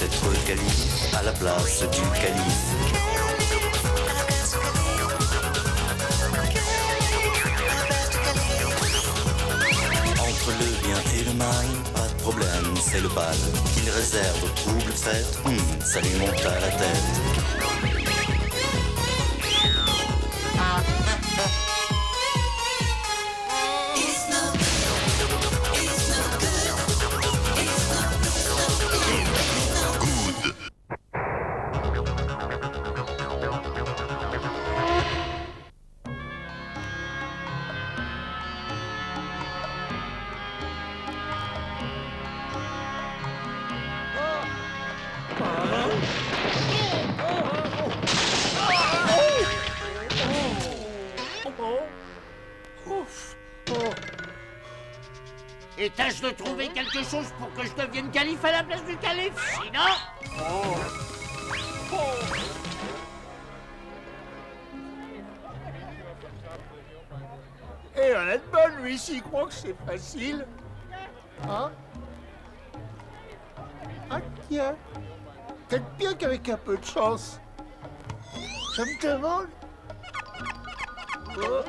être le calife à la place du calife. Entre le bien et le mal, pas de problème, c'est le bal qu'il réserve aux troubles fêtes. Ça lui monte à la tête. Et tâche de trouver quelque chose pour que je devienne calife à la place du calife, sinon... Et on a de bonne, lui, s'il croit que c'est facile. Hein? Ah tiens, peut-être bien qu'avec un peu de chance. Je me demande... Oh.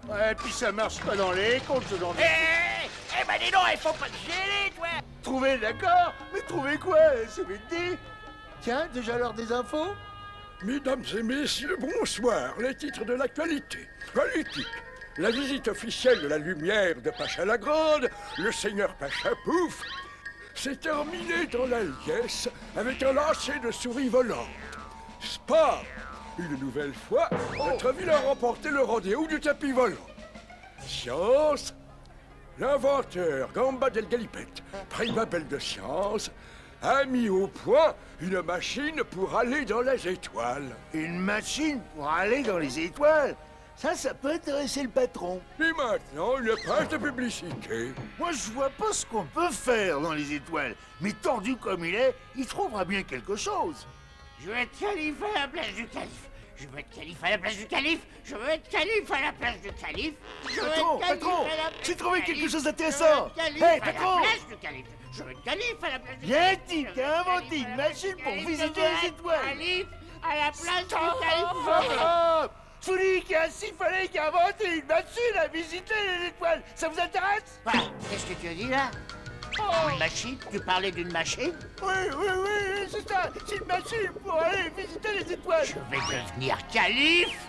Ouais, puis ça marche pas dans les comptes, ce genre de... Eh ben dis donc, il faut pas te gêner, toi. Trouver, d'accord, mais trouver quoi, c'est vite dit. Tiens, déjà l'heure des infos? Mesdames et messieurs, bonsoir. Les titres de l'actualité. Politique. La visite officielle de la lumière de Pacha la Grande, le seigneur Pacha Pouf, s'est terminé dans la liesse avec un lancer de souris volantes. Sport. Une nouvelle fois, notre ville a remporté le rendez-vous du tapis volant. Science. L'inventeur Gamba del Galipette, prix Nobel de science, a mis au point une machine pour aller dans les étoiles. Une machine pour aller dans les étoiles? Ça peut intéresser le patron. Et maintenant, une page de publicité. Moi, je vois pas ce qu'on peut faire dans les étoiles. Mais tordu comme il est, il trouvera bien quelque chose. Je veux être calife à la place du calife. Je veux être calife à la place du calife. Je veux être calife à la place du calife. Patron, j'ai trouvé quelque chose d'intéressant. Hé, patron! Je veux être calife à la place du calife. Viens, type, t'as inventé une machine pour visiter les étoiles. Calife à la place du calife. Celui qui a sifflé qui a inventé une machine à visiter les étoiles, ça vous intéresse? Qu'est-ce que tu as dit là? Une machine? Tu parlais d'une machine? Oui, c'est ça. C'est une machine pour aller visiter les étoiles. Je vais devenir calife.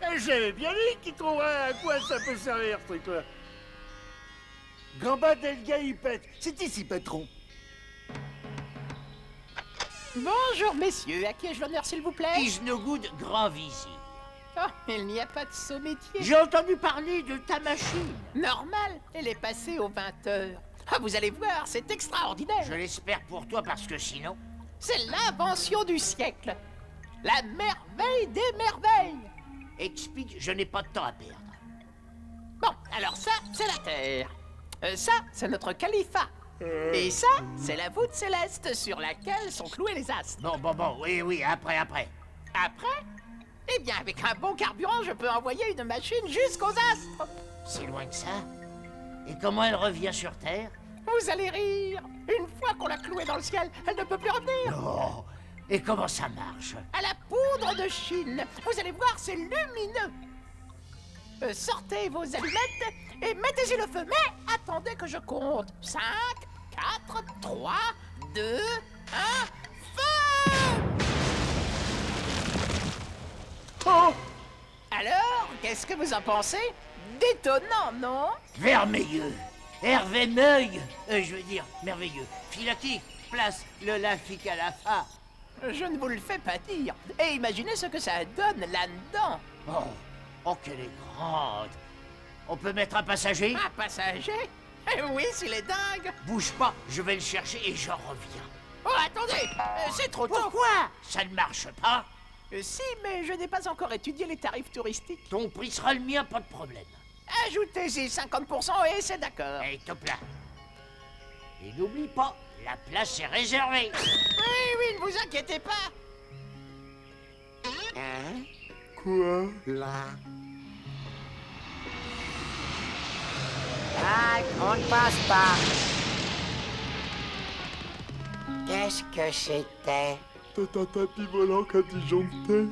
Et j'avais bien dit qu'il trouverait à quoi ça peut servir, ce truc-là. Gamba del Galipette, c'est ici, patron. Bonjour, messieurs. À qui ai-je l'honneur, s'il vous plaît? Isnogoud, grand vizir. Oh, il n'y a pas de saut métier. J'ai entendu parler de ta machine. Normal, elle est passée aux 20h. Ah, vous allez voir, c'est extraordinaire. Je l'espère pour toi, parce que sinon... C'est l'invention du siècle. La merveille des merveilles. Explique, je n'ai pas de temps à perdre. Bon, alors ça, c'est la Terre. Ça, c'est notre califat. Et ça, c'est la voûte céleste sur laquelle sont cloués les astres. Bon, oui, après. Après? Eh bien, avec un bon carburant, je peux envoyer une machine jusqu'aux astres. C'est loin que ça. Et comment elle revient sur Terre? Vous allez rire. Une fois qu'on l'a clouée dans le ciel, elle ne peut plus revenir. Oh. Et comment ça marche? À la poudre de Chine. Vous allez voir, c'est lumineux. Sortez vos allumettes et mettez-y le feu. Mais attendez que je compte. 5, 4, 3, 2, 1, feu! Oh! Alors, qu'est-ce que vous en pensez? Détonnant, non? Merveilleux. Hervé Meuil. Je veux dire, merveilleux. Filati, place le lafique à la fa. Je ne vous le fais pas dire. Et imaginez ce que ça donne là-dedans. Oh, qu'elle est grande. On peut mettre un passager? Un passager? Oui, s'il est dingue. Bouge pas, je vais le chercher et j'en reviens. Oh, attendez, c'est trop tôt. Pourquoi? Ça ne marche pas? Si, mais je n'ai pas encore étudié les tarifs touristiques. Ton prix sera le mien, pas de problème. Ajoutez-y 50% et c'est d'accord. Et top là. Et n'oublie pas, la place est réservée. Oui, ne vous inquiétez pas. Hein? Quoi? Là? Ah, on ne passe pas. Qu'est-ce que c'était? C'est un tapis volant qu'a disjoncté.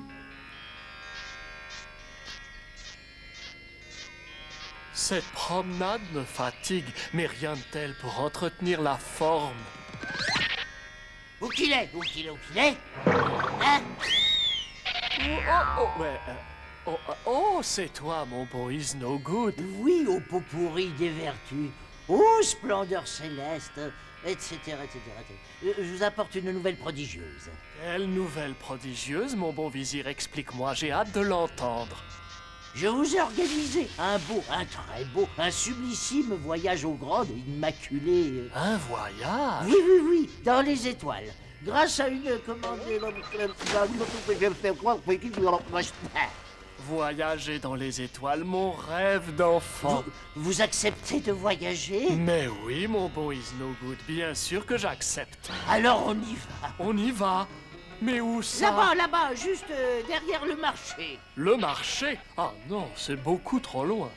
Cette promenade me fatigue, mais rien de tel pour entretenir la forme. Où qu'il est? Où qu'il est? Où qu'il est? Hein? Oh, c'est toi, mon beau Is No Good. Oui, au pot pourri des vertus, aux splendeurs célestes, etc., etc. Je vous apporte une nouvelle prodigieuse. Quelle nouvelle prodigieuse, mon bon vizir, explique-moi, j'ai hâte de l'entendre. Je vous ai organisé un beau, un très beau, un sublissime voyage aux grandes immaculées. Un voyage? Oui, oui, oui, dans les étoiles. Grâce à une commande... Voyager dans les étoiles, mon rêve d'enfant. Vous acceptez de voyager? Mais oui, mon bon Is No Good, bien sûr que j'accepte. Alors on y va. On y va. Mais où ça? Là-bas, là-bas, juste derrière le marché. Le marché? Ah non, c'est beaucoup trop loin.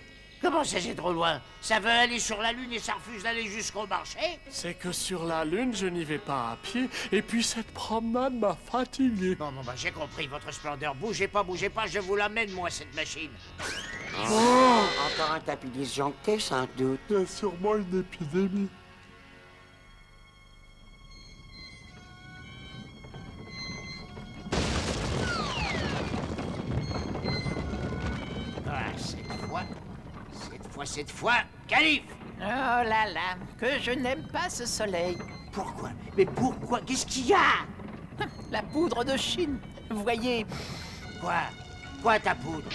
Comment ça, c'est trop loin? Ça veut aller sur la Lune et ça refuse d'aller jusqu'au marché? C'est que sur la Lune, je n'y vais pas à pied, et puis cette promenade m'a fatigué. Bon, j'ai compris, votre splendeur. Bougez pas, je vous l'amène, moi, cette machine. Oh, encore un tapis disjoncté, sans doute. Il y a sûrement une épidémie. Ah, cette fois, calife! Oh là là, que je n'aime pas ce soleil. Pourquoi? Mais pourquoi? Qu'est-ce qu'il y a? La poudre de Chine, vous voyez. Quoi ta poudre?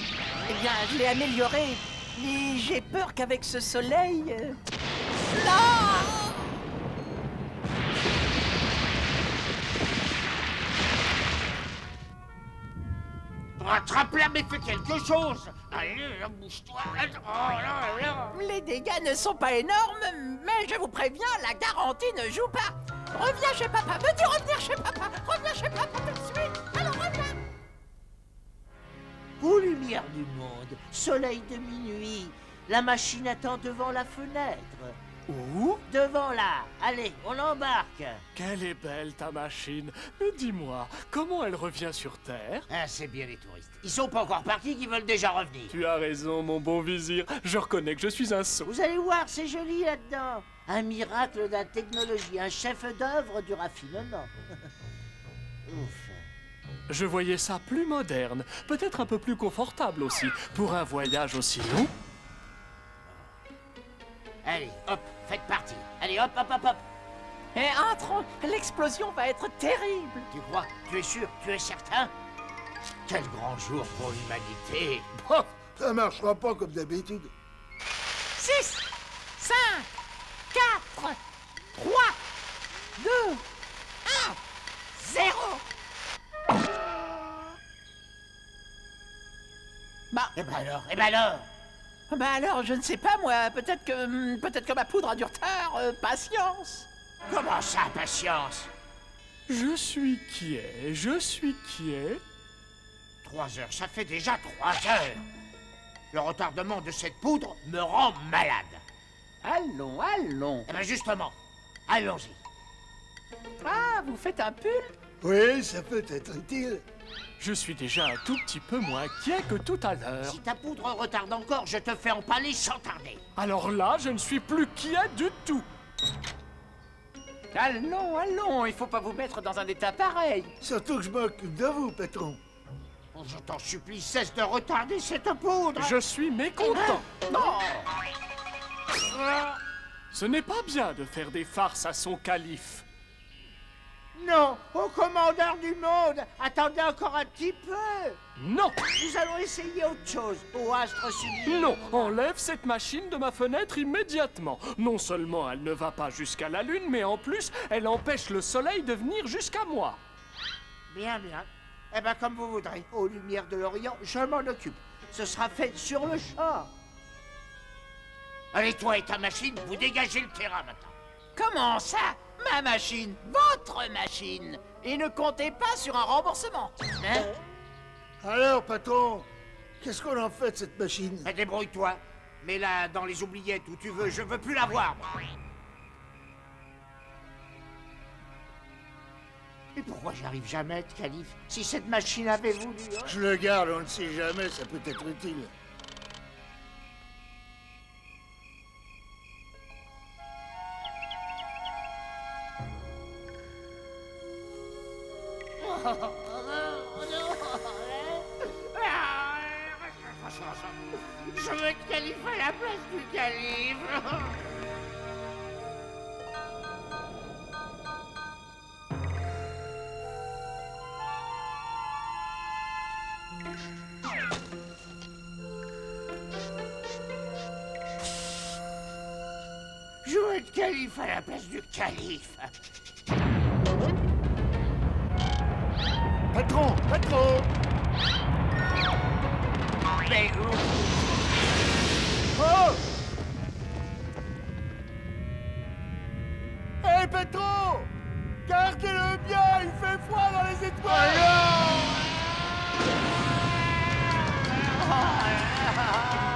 Eh bien, je l'ai améliorée, mais j'ai peur qu'avec ce soleil... Non! Rattrape-la, mais fais quelque chose! Allez, bouge-toi! Oh là là! Les dégâts ne sont pas énormes, mais je vous préviens, la garantie ne joue pas. Reviens chez papa, veux-tu revenir chez papa? Reviens chez papa tout de suite, alors reviens! Ô lumière du monde, soleil de minuit, la machine attend devant la fenêtre. Où? Devant là! Allez, on l'embarque! Quelle est belle ta machine. Mais dis-moi, comment elle revient sur Terre? Ah, c'est bien les touristes. Ils sont pas encore partis, qu'ils veulent déjà revenir. Tu as raison, mon bon vizir. Je reconnais que je suis un sot. Vous allez voir, c'est joli là-dedans. Un miracle de la technologie, un chef-d'œuvre du raffinement. Ouf. Je voyais ça plus moderne, peut-être un peu plus confortable aussi, pour un voyage aussi long. Allez, hop, faites partir. Allez, hop, hop, hop, hop. Et entrons, l'explosion va être terrible. Tu crois? Tu es sûr? Tu es certain? Quel grand jour pour l'humanité. Oh, ça marchera pas comme d'habitude. 6, 5, 4, 3, 2, 1, 0. Bah, Eh ben alors, eh ben alors. bah alors, je ne sais pas moi, peut-être que ma poudre a du retard, patience. Comment ça, patience? Je suis quiet. 3 heures, ça fait déjà 3 heures. Le retardement de cette poudre me rend malade. Allons, allons. Eh ben justement, allons-y. Ah, vous faites un pull? Oui, ça peut être utile. Je suis déjà un tout petit peu moins inquiet que tout à l'heure. Si ta poudre retarde encore, je te fais empaler sans tarder. Alors là, je ne suis plus quiet du tout. Allons, allons, il faut pas vous mettre dans un état pareil. Surtout que je m'occupe de vous, patron. Oh, je t'en supplie, cesse de retarder cette poudre. Je suis mécontent. Non. Ce n'est pas bien de faire des farces à son calife. Non, au commandeur du monde, attendez encore un petit peu. Non, Nous allons essayer autre chose, au astre sublime. non, enlève cette machine de ma fenêtre immédiatement. Non seulement elle ne va pas jusqu'à la Lune, mais en plus, elle empêche le soleil de venir jusqu'à moi. Bien, bien. Eh ben, comme vous voudrez. Aux lumières de l'Orient, je m'en occupe. Ce sera fait sur le champ. Allez, toi et ta machine, vous dégagez le terrain maintenant. Comment ça? Ma machine, votre machine. Et ne comptez pas sur un remboursement. Hein? Alors, patron, qu'est-ce qu'on en fait de cette machine? Ben, débrouille-toi. Mets-la dans les oubliettes où tu veux, je veux plus la voir, moi. Pourquoi j'arrive jamais à être calife? Si cette machine avait voulu... hein. Je le garde, on ne sait jamais, ça peut être utile. Je veux être calife à la place du calife. Je veux être calife à la place du calife. Patron, patron! Mais où? Oh! Hé, patron! Gardez-le bien, il fait froid dans les étoiles! Oh,